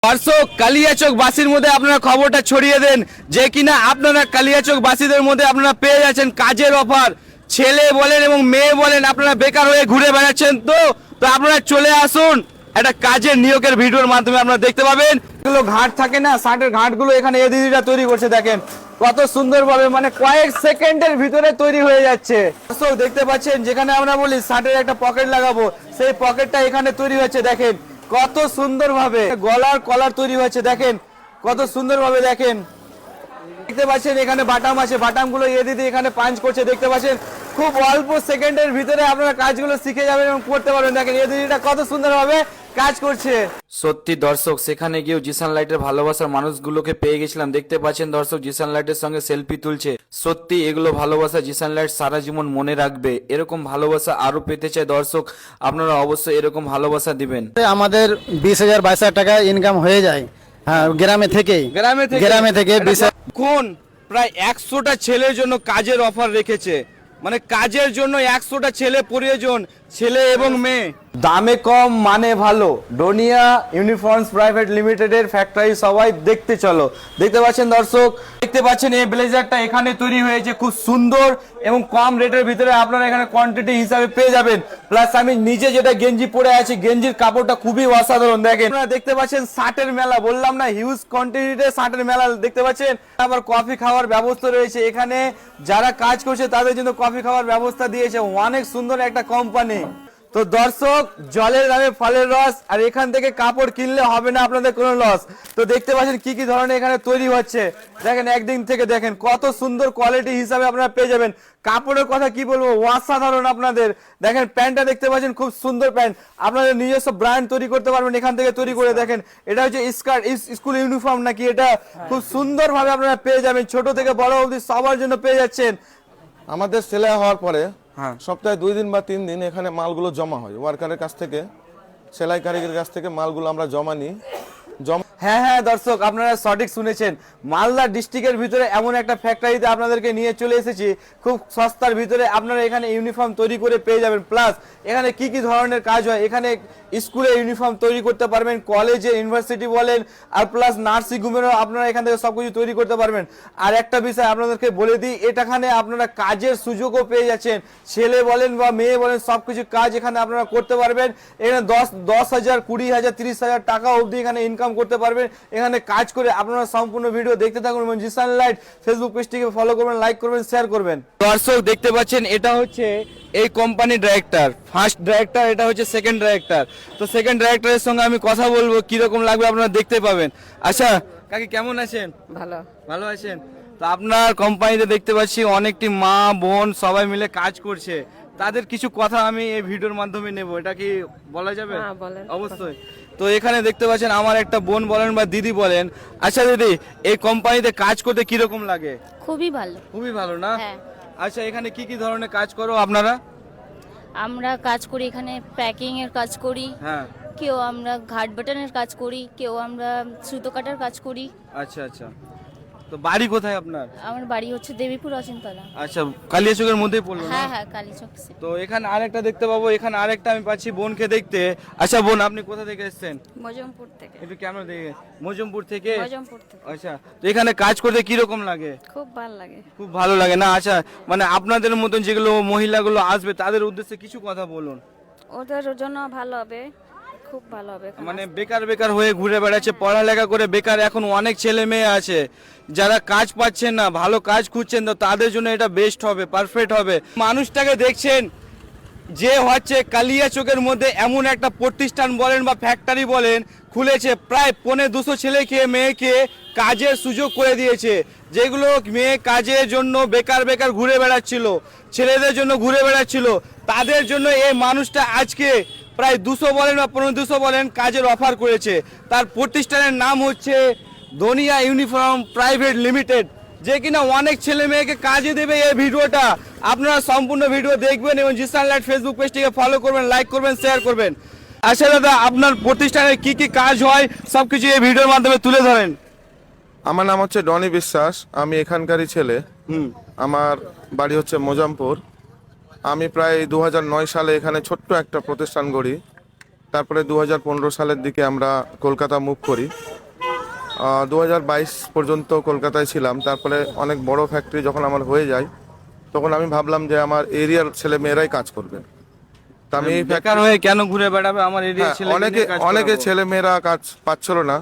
দর্শক, কালিয়াচক বাসীর মধ্যে আপনারা খবরটা ছড়িয়ে দেন যে কিনা আপনারা কালিয়াচক বাসীদের মধ্যে আপনারা পেয়ে যাচ্ছেন কাজের অফার। ছেলে বলেন এবং মেয়ে বলেন, আপনারা বেকার হয়ে ঘুরে বেড়াচ্ছেন তো তো আপনারা চলে আসুন, একটা কাজের নিয়োগের ভিডিওর মাধ্যমে আপনারা দেখতে পাবেন। এগুলো ঘাট থাকে না, শার্টের ঘাটগুলো এখানে এই দিদিরা তৈরি করছে, দেখেন কত সুন্দরভাবে, মানে কয়েক সেকেন্ডের ভিতরে তৈরি হয়ে যাচ্ছে। দর্শক দেখতে পাচ্ছেন, যেখানে আমরা বলি শার্টের একটা পকেট লাগাবো, সেই পকেটটা এখানে তৈরি হচ্ছে। দেখেন কত সুন্দরভাবে গলার কলার তৈরি হয়েছে, দেখেন কত সুন্দরভাবে। দেখেন দেখতে পাচ্ছেন এখানে বাটাম আছে, বাটাম গুলো এ দিদি এখানে পাঞ্চ করছে, দেখতে পাচ্ছেন খুব অল্প সেকেন্ডের ভিতরে আপনারা কাজগুলো শিখে যাবেন এবং করতে পারবেন। দেখেন এ দিদিটা কত সুন্দরভাবে কাজ করছে। সত্যি দর্শক, সেখানে গিয়েও জিসান লাইটের ভালোবাসার মানুষগুলোকে পেয়ে গেছিলাম। দেখতে পাচ্ছেন দর্শক, জিসান লাইটের সঙ্গে সেলফি তুলছে। সত্যি এগুলো ভালোবাসা, জিসান লাইট সারা জীবন মনে রাখবে। এরকম ভালোবাসা আরো পেতে চাই দর্শক, আপনারা অবশ্যই এরকম ভালোবাসা দিবেন। আমাদের 20,000 22,000 টাকা ইনকাম হয়ে যায়। হ্যাঁ, গ্রামে থেকে কোন প্রায় 100টা ছেলের জন্য কাজের অফার রেখেছে, মানে কাজের জন্য 100টা ছেলে প্রয়োজন, ছেলে এবং মেয়ে। দামে কম মানে ভালো, ডোনিয়া ইউনিফর্মস প্রাইভেট লিমিটেডের ফ্যাক্টরি সবাই দেখতে চলো। দেখতে পাচ্ছেন দর্শক, দেখতে পাচ্ছেন এই ব্লেজারটা এখানে তৈরি হয়েছে, খুব সুন্দর এবং কম রেটের ভিতরে আপনারা এখানে কোয়ান্টিটি হিসাবে পেয়ে যাবেন। প্লাস আমি নিজে যেটা গেঞ্জি পরে আছি, গেঞ্জির কাপড়টা খুবই অসাধারণ। দেখেন আপনারা দেখতে পাচ্ছেন শার্টের মেলা, বললাম না হিউজ কোয়ান্টিটিতে শার্টের মেলা দেখতে পাচ্ছেন। আবার কফি খাওয়ার ব্যবস্থা রয়েছে এখানে, যারা কাজ করছে তাদের জন্য কফি খাওয়ার ব্যবস্থা দিয়েছে, অনেক সুন্দর একটা কোম্পানি। তো দর্শক, জলের দামে ফলের রস, আর এখান থেকে কাপড় কিনলে হবে না আপনাদের কোনো লস। তো দেখতে পাচ্ছেন কি কি ধরনের এখানে তৈরি হচ্ছে, দেখেন একদিন থেকে দেখেন কত সুন্দর কোয়ালিটি হিসাবে আপনারা পেয়ে যাবেন। কাপড়ের কথা কি বলবো, অসাধারণ আপনাদের। দেখেন প্যান্টটা দেখতে পাচ্ছেন, খুব সুন্দর প্যান্ট, আপনাদের নিজস্ব ব্র্যান্ড তৈরি করতে পারবেন এখান থেকে তৈরি করে। দেখেন এটা হচ্ছে স্কার্ট, স্কুল ইউনিফর্ম নাকি এটা, খুব সুন্দর ভাবে আপনারা পেয়ে যাবেন, ছোট থেকে বড় অবধি সবার জন্য পেয়ে যাচ্ছেন। আমাদের সেলাই হওয়ার পরে সপ্তাহে 2 দিন বা 3 দিন এখানে মালগুলো জমা হয় ওয়ার্কারের কাছ থেকে, সেলাই কারিগরের কাছ থেকে মালগুলো আমরা জমা নিই। হ্যাঁ হ্যাঁ দর্শক, আপনারা সঠিক শুনেছেন, মালদা ডিস্ট্রিক্টের ভিতরে এমন একটা ফ্যাক্টরিতে আপনাদেরকে নিয়ে চলে এসেছি, খুব সস্তার ভিতরে আপনারা এখানে ইউনিফর্ম তৈরি করে পেয়ে যাবেন। প্লাস এখানে কি কি ধরনের কাজ হয়, এখানে স্কুলে ইউনিফর্ম তৈরি করতে পারবেন, কলেজে ইউনিভার্সিটি বলেন, আর প্লাস নার্সিং হোমেরও আপনারা এখান থেকে সবকিছু তৈরি করতে পারবেন। আর একটা বিষয় আপনাদেরকে বলে দিই, এটাখানে আপনারা কাজের সুযোগও পেয়ে যাচ্ছেন, ছেলে বলেন বা মেয়ে বলেন সবকিছু কাজ এখানে আপনারা করতে পারবেন। এখানে 10,000 20,000 30,000 টাকা অবধি এখানে ইনকাম করতে পারবেন এখানে কাজ করে। আপনারা সম্পূর্ণ ভিডিও দেখতে থাকুন এবং জিসান লাইট ফেসবুক পেজটিকে ফলো করবেন, লাইক করবেন, শেয়ার করবেন। দর্শক দেখতে পাচ্ছেন, এটা হচ্ছে এই কোম্পানির ডাইরেক্টর, ফার্স্ট ডাইরেক্টর, এটা হচ্ছে সেকেন্ড ডাইরেক্টর। তো সেকেন্ড ডাইরেক্টরের সঙ্গে আমি কথা বলবো, কিরকম লাগবে আপনারা দেখতে পাবেন। আচ্ছা কাকি, কেমন আছেন? ভালো। ভালো আছেন? তো আপনার কোম্পানিতে দেখতে পাচ্ছি অনেকটি মা বোন সবাই মিলে কাজ করছে, তাদের কিছু কথা আমি এই ভিডিওর মাধ্যমে নেব, এটা কি বলা যাবে? হ্যাঁ, বলেন। অবশ্যই। তো এখানে দেখতে পাচ্ছেন আমার একটা বোন বলেন বা দিদি বলেন। আচ্ছা দিদি, এই কোম্পানিতে কাজ করতে কিরকম লাগে? খুবই ভালো। খুবই ভালো না? হ্যাঁ। আচ্ছা এখানে কি কি ধরনের কাজ করো আপনারা? আমরা কাজ করি এখানে, প্যাকিং এর কাজ করি, হ্যাঁ। কেউ আমরা ঘাট বাটনের কাজ করি, কেউ আমরা সুতো কাটার কাজ করি। আচ্ছা আচ্ছা, তো বাড়ি কোথায় আপনার? আমার বাড়ি হচ্ছে দেবীপুর অচিনতলা। আচ্ছা, কালিয়াচকের মধ্যেই পড়লো না? হ্যাঁ হ্যাঁ, কালীচক। তো এখানে আরেকটা দেখতে পাবো, এখানে আরেকটা আমি পাচ্ছি বোনকে দেখতে। আচ্ছা বোন, আপনি কোথা থেকে এসেছেন? মজমপুর থেকে। একটু ক্যামেরা দেখে। মজমপুর থেকে? মজমপুর থেকে। আচ্ছা, তো এখানে কাজ করতে কিরকম লাগে? খুব ভালো লাগে। খুব ভালো লাগে না? আচ্ছা, মানে আপনাদের মতন যেগুলো মহিলাগুলো আসবে তাদের উদ্দেশ্যে কিছু কথা বলুন। ওদের জন্য ভালো হবে, খুব ভালো হবে। মানে বেকার বেকার হয়ে ঘুরে বেড়াচ্ছে, পড়ালেখা করে বেকার, এখন অনেক ছেলে মেয়ে আছে যারা কাজ পাচ্ছেন না, ভালো কাজ খুঁজছেন, তো তাদের জন্য এটা বেস্ট হবে, পারফেক্ট হবে। মানুষটাকে দেখছেন যে হচ্ছে কালিয়াচকের মধ্যে এমন একটা প্রতিষ্ঠান বলেন বা ফ্যাক্টরি বলেন খুলেছে, প্রায় 250 ছেলেকে মেয়েকে কাজের সুযোগ করে দিয়েছে। যেগুলো মেয়ে কাজের জন্য বেকার বেকার ঘুরে বেড়াচ্ছিল, ছেলেদের জন্য ঘুরে বেড়াচ্ছিল, তাদের জন্য এই মানুষটা আজকে প্রায় 200 বলেন বা 1500 বলেন কাজের অফার করেছে। তার প্রতিষ্ঠানের নাম হচ্ছে ডোনিয়া ইউনিফর্ম প্রাইভেট লিমিটেড, যে কিনা অনেক ছেলে মেয়েকে কাজে দেবে। এই ভিডিওটা আপনারা সম্পূর্ণ ভিডিও দেখবেন এবং জিসান লাইট ফেসবুক পেজটিকে ফলো করবেন, লাইক করবেন, শেয়ার করবেন। আচ্ছা দাদা, আপনার প্রতিষ্ঠানে কি কি কাজ হয় সবকিছু এই ভিডিওর মাধ্যমে তুলে ধরেন। আমার নাম হচ্ছে ডনি বিশ্বাস, আমি এখানকারই ছেলে। আমার বাড়ি হচ্ছে মোজামপুর। আমি প্রায় 2009 সালে এখানে ছোট্ট একটা প্রতিষ্ঠান গড়ি। তারপরে 2015 সালের দিকে আমরা কলকাতা মুভ করি। 2022 পর্যন্ত কলকাতায় ছিলাম। তারপরে অনেক বড় ফ্যাক্টরি যখন আমার হয়ে যায়, তখন আমি ভাবলাম যে আমার এরিয়ার ছেলে মেয়েরাই কাজ করবে। তা আমি এই বেকার হয়ে কেন ঘুরে বেড়াবে আমার এরিয়া ছেলে অনেকে ছেলে মেয়েরা কাজ পাচ্ছিল না।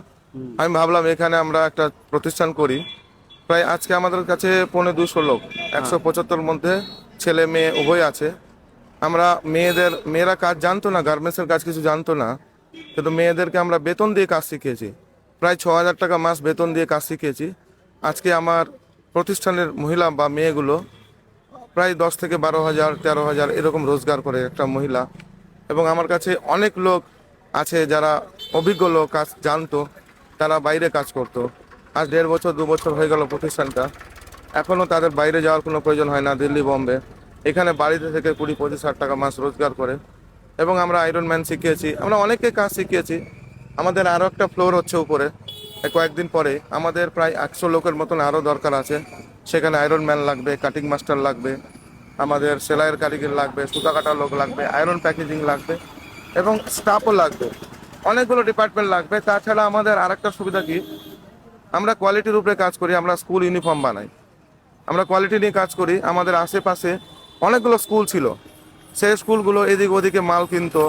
আমি ভাবলাম এখানে আমরা একটা প্রতিষ্ঠান করি। প্রায় আজকে আমাদের কাছে 250 লোক, 175 মধ্যে ছেলে মেয়ে উভয় আছে। আমরা মেয়েরা কাজ জানতো না, গার্মেন্টসের কাজ কিছু জানতো না, কিন্তু মেয়েদেরকে আমরা বেতন দিয়ে কাজ শিখিয়েছি। প্রায় 6,000 টাকা মাস বেতন দিয়ে কাজ শিখিয়েছি। আজকে আমার প্রতিষ্ঠানের মহিলা বা মেয়েগুলো প্রায় 10 থেকে 12,000, 13,000 এরকম রোজগার করে একটা মহিলা। এবং আমার কাছে অনেক লোক আছে যারা অভিজ্ঞ লোক, কাজ জানতো, তারা বাইরে কাজ করতো। আজ 1.5 বছর 2 বছর হয়ে গেল প্রতিষ্ঠানটা, এখনও তাদের বাইরে যাওয়ার কোনো প্রয়োজন হয় না। দিল্লি, বম্বে, এখানে বাড়িতে থেকে 20-25,000 টাকা মাস রোজগার করে। এবং আমরা আয়রন ম্যান শিখিয়েছি, আমরা অনেককে কাজ শিখিয়েছি। আমাদের আরও একটা ফ্লোর হচ্ছে উপরে, কয়েকদিন পরে আমাদের প্রায় 100 লোকের মতন আরও দরকার আছে। সেখানে আয়রন ম্যান লাগবে, কাটিং মাস্টার লাগবে, আমাদের সেলাইয়ের কারিগর লাগবে, সুতা কাটার লোক লাগবে, আয়রন প্যাকেজিং লাগবে এবং স্টাফও লাগবে। অনেকগুলো ডিপার্টমেন্ট লাগবে। তাছাড়া আমাদের আরেকটা সুবিধা কি, আমরা কোয়ালিটির উপরে কাজ করি। আমরা স্কুল ইউনিফর্ম বানাই, আমরা কোয়ালিটি নিয়ে কাজ করি। আমাদের আশেপাশে অনেকগুলো স্কুল ছিল, সেই স্কুলগুলো এদিক ওদিকে মাল কিনতো,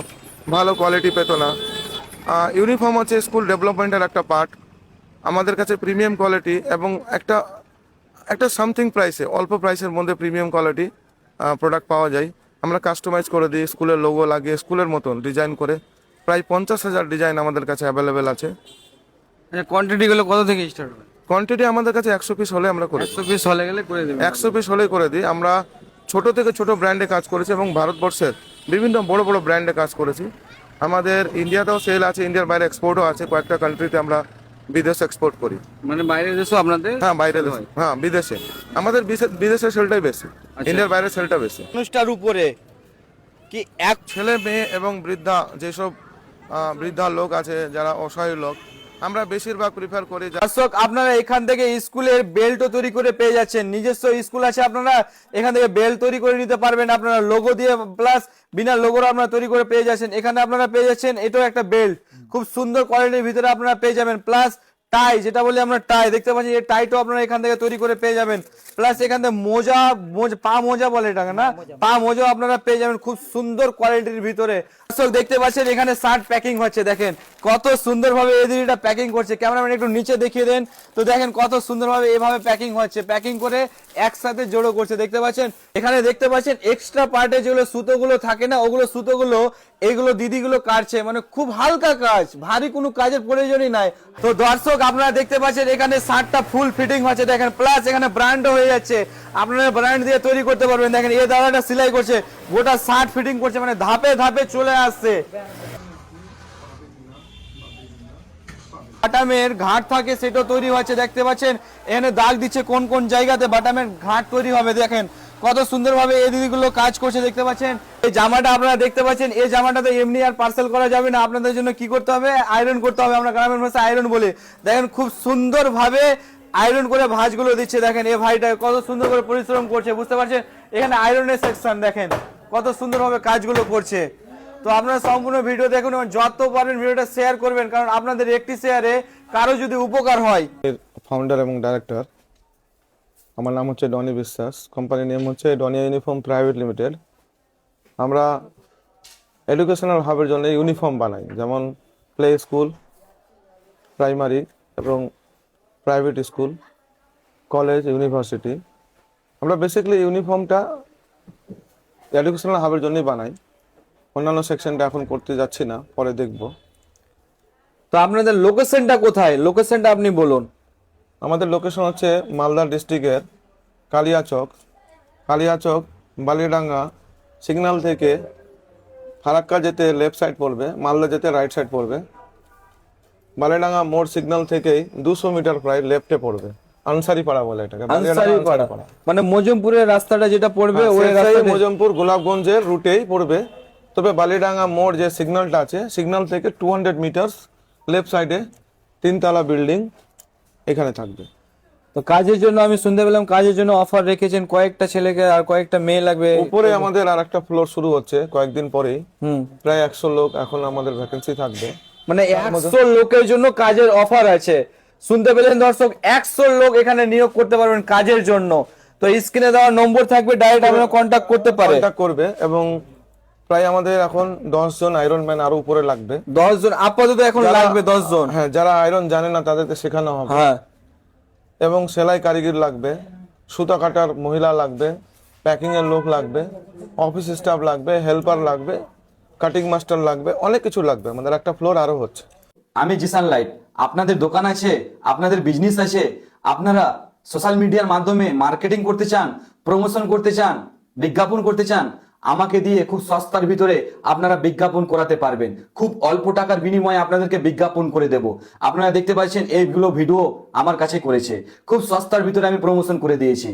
ভালো কোয়ালিটি পেত না। ইউনিফর্ম হচ্ছে স্কুল ডেভেলপমেন্টের একটা পার্ট। আমাদের কাছে প্রিমিয়াম কোয়ালিটি এবং একটা সামথিং প্রাইসে, অল্প প্রাইসের মধ্যে প্রিমিয়াম কোয়ালিটি প্রোডাক্ট পাওয়া যায়। আমরা কাস্টমাইজ করে দিই, স্কুলের লোগো লাগিয়ে স্কুলের মতন ডিজাইন করে। প্রায় 50,000 ডিজাইন আমাদের কাছে অ্যাভেলেবেল আছে। কোয়ান্টিটি গুলো কত থেকে স্টার্ট হবে? কোয়ান্টিটি আমাদের কাছে 100 পিস হলে আমরা করি। 100 পিস হলে গেলে করে দেবেন? 100 পিস হলেই করে দিই। আমরা ছোট থেকে ছোট ব্র্যান্ডে কাজ করেছি এবং ভারতবর্ষের বিভিন্ন বড় বড় ব্র্যান্ডে কাজ করেছি। আমাদের ইন্ডিয়াতেও সেল আছে, ইন্ডিয়ার বাইরে এক্সপোর্টও আছে। কয়েকটা কান্ট্রিতে আমরা বিদেশে এক্সপোর্ট করি। মানে বাইরের দেশও আপনাদের? হ্যাঁ, বাইরে দেশে, হ্যাঁ বিদেশে। আমাদের বিদেশের সেলটাই বেশি, ইন্ডিয়ার বাইরে সেলটা বেশি। মানুষটার উপরে কি এক ছেলে মেয়ে এবং যেসব বৃদ্ধা লোক আছে, যারা অসহায় লোক, আমরা বেশিরভাগ প্রিফার করি। দর্শক, আপনারা এখান থেকে স্কুলের বেল্টও তৈরি করে পেয়ে যাচ্ছেন। নিজস্ব স্কুল আছে, আপনারা এখান থেকে বেল্ট তৈরি করে নিতে পারবেন। আপনারা লোগো দিয়ে প্লাস বিনা লোগোর আপনারা তৈরি করে পেয়ে যাচ্ছেন। এখানে আপনারা পেয়ে যাচ্ছেন এটাও একটা বেল্ট, খুব সুন্দর কোয়ালিটির ভিতরে আপনারা পেয়ে যাবেন। প্লাস টাই, যেটা বলি আমরা টাই, দেখতে পাচ্ছেন এই টাইটাও আপনারা এখান থেকে তৈরি করে পেয়ে যাবেন। প্লাস এখান থেকে পা মোজা বলে এটাকে না, পা মোজাও আপনারা পেয়ে যাবেন খুব সুন্দর কোয়ালিটির ভিতরে। দর্শক দেখতে পাচ্ছেন এখানে শার্ট প্যাকিং হচ্ছে, দেখেন কত সুন্দরভাবে এদিকে প্যাকিং করছে। ক্যামেরাম্যান একটু নিচে দেখিয়ে দেন তো, দেখেন কত সুন্দরভাবে এভাবে প্যাকিং হচ্ছে, প্যাকিং করে একসাথে জড়ো করছে। দেখতে পাচ্ছেন এখানে, দেখতে পাচ্ছেন এক্সট্রা পার্টে যেগুলো সুতোগুলো থাকে না, ওগুলো সুতোগুলো এইগুলো দিদিগুলো কাটছে। মানে খুব হালকা কাজ, ভারী কোনো কাজের প্রয়োজনই নাই। তো দর্শক আপনারা দেখতে পাচ্ছেন এখানে শার্টটা ফুল ফিটিং হচ্ছে, দেখেন। প্লাস এখানে ব্র্যান্ডও হয়ে যাচ্ছে, আপনারা ব্র্যান্ড দিয়ে তৈরি করতে পারবেন। দেখেন এই দাদাটা সেলাই করছে, গোটা শার্ট ফিটিং করছে, মানে ধাপে ধাপে চলে আসছে। বাটামের ঘাট থাকে, সেটা তৈরি হচ্ছে। দেখতে পাচ্ছেন এখানে দাগ দিচ্ছে কোন কোন জায়গাতে বাটামের ঘাট তৈরি হবে। দেখেন কত সুন্দরভাবে এই দিদিগুলো কাজ করছে। দেখতে পাচ্ছেন এই জামাটা আপনারা দেখতে পাচ্ছেন, এই জামাটাতে এমনি আর পার্সেল করা যাবে না, আপনাদের জন্য কি করতে হবে, আয়রন করতে হবে। আমরা গ্রামের ভাষায় আয়রন বলি। দেখেন খুব সুন্দরভাবে আয়রন করে ভাঁজগুলো দিচ্ছে। দেখেন এই ভাইটা কত সুন্দর করে পরিশ্রম করছে, বুঝতে পারছেন। এখানে আয়রনের সেকশন দেখেন কত সুন্দরভাবে কাজগুলো করছে। তো আপনারা সম্পূর্ণ ভিডিও দেখুন এবং যত পারবেন ভিডিওটা শেয়ার করবেন, কারণ আপনাদের একটি শেয়ারে কারো যদি উপকার হয়। ফাউন্ডার এবং ডাইরেক্টর, আমার নাম হচ্ছে ডনি বিশ্বাস, কোম্পানির নেম হচ্ছে ডনিয়া ইউনিফর্ম প্রাইভেট লিমিটেড। আমরা এডুকেশনাল হাবের জন্য ইউনিফর্ম বানাই, যেমন প্লে স্কুল, প্রাইমারি এবং প্রাইভেট স্কুল, কলেজ, ইউনিভার্সিটি। আমরা বেসিক্যালি ইউনিফর্মটা এডুকেশনাল হাবের জন্যই বানাই। অন্যান্য সেকশনটা এখন করতে যাচ্ছি না, পরে দেখব। তো আপনাদের লোকেশনটা কোথায়, লোকেশনটা আপনি বলুন। আমাদের লোকেশন হচ্ছে মালদা ডিস্ট্রিক্টের কালিয়াচক বালিডাঙ্গা সিগন্যাল থেকে ফারাক্কা যেতে লেফট সাইড পড়বে, মালদা যেতে রাইট সাইড পড়বে। বালিডাঙ্গা মোড় সিগন্যাল থেকেই 200 মিটার প্রায় লেফটে পড়বে। আনসারি পাড়া বলে এটাকে, মানে মজমপুরের রাস্তাটা যেটা পড়বে ওই রাস্তায় মজমপুর গোলাপগঞ্জের রুটেই পড়বে। তবে বালিডাঙ্গা মোড় যে সিগন্যালটা আছে, সিগন্যাল থেকে 200 মিটার লেফট সাইডে 3 তলা বিল্ডিং এখানে থাকবে। তো কাজের জন্য আমি শুনতে পেলাম কাজের জন্য অফার রেখেছেন, কয়েকটা ছেলেকে আর কয়েকটা মেয়ে লাগবে। উপরে আমাদের আর একটা ফ্লোর শুরু হচ্ছে কয়েকদিন পরেই, হুম, প্রায় 100 লোক এখন আমাদের ভ্যাকেন্সি থাকবে। মানে 100 লোকের জন্য কাজের অফার আছে। শুনতে পেলেন দর্শক, 100 লোক এখানে নিয়োগ করতে পারবেন কাজের জন্য। তো স্ক্রিনে দেওয়া নম্বর থাকবে, ডাইরেক্ট আপনারা কন্ট্যাক্ট করতে পারে। কন্ট্যাক্ট করবে। এবং প্রায় আমাদের এখন 10 জন আয়রন ম্যান আরো উপরে লাগবে। 10 জন আপাতত এখন লাগবে, 10 জন। হ্যাঁ, যারা আয়রন জানে না তাদেরকে শেখানো হবে। হ্যাঁ, এবং সেলাই কারিগর লাগবে, সুতা কাটার মহিলা লাগবে, প্যাকিং এর লোক লাগবে, অফিস স্টাফ লাগবে, হেল্পার লাগবে, কাটিং মাস্টার লাগবে, অনেক কিছু লাগবে। আমাদের একটা ফ্লোর আরো হচ্ছে। আমি জিসান লাইট। আপনাদের দোকান আছে, আপনাদের বিজনেস আছে, আপনারা সোশ্যাল মিডিয়ার মাধ্যমে মার্কেটিং করতে চান, প্রমোশন করতে চান, বিজ্ঞাপন করতে চান, আমাকে দিয়ে খুব সস্তার ভিতরে আপনারা বিজ্ঞাপন করাতে পারবেন। খুব অল্প টাকার বিনিময়ে আপনাদেরকে বিজ্ঞাপন করে দেব। আপনারা দেখতে পাচ্ছেন এইগুলো ভিডিও আমার কাছে করেছে, খুব সস্তার ভিতরে আমি প্রমোশন করে দিয়েছি।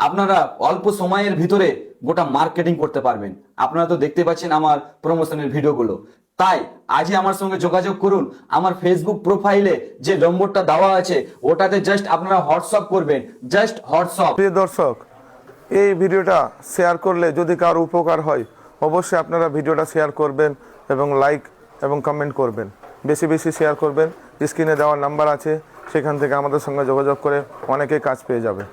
আপনারা অল্প সময়ের ভিতরে গোটা মার্কেটিং করতে পারবেন। আপনারা তো দেখতে পাচ্ছেন আমার প্রমোশনের ভিডিওগুলো। তাই আজই আমার সঙ্গে যোগাযোগ করুন। আমার ফেসবুক প্রোফাইলে যে নম্বরটা দেওয়া আছে ওটাতে জাস্ট আপনারা হোয়াটসঅ্যাপ করবেন, জাস্ট হোয়াটসঅ্যাপ। প্রিয় দর্শক, এই ভিডিওটা শেয়ার করলে যদি কারো উপকার হয়, অবশ্যই আপনারা ভিডিওটা শেয়ার করবেন এবং লাইক এবং কমেন্ট করবেন। বেশি বেশি শেয়ার করবেন। স্ক্রিনে দেওয়ার নাম্বার আছে, সেখান থেকে আমাদের সঙ্গে যোগাযোগ করে অনেকেই কাজ পেয়ে যাবে।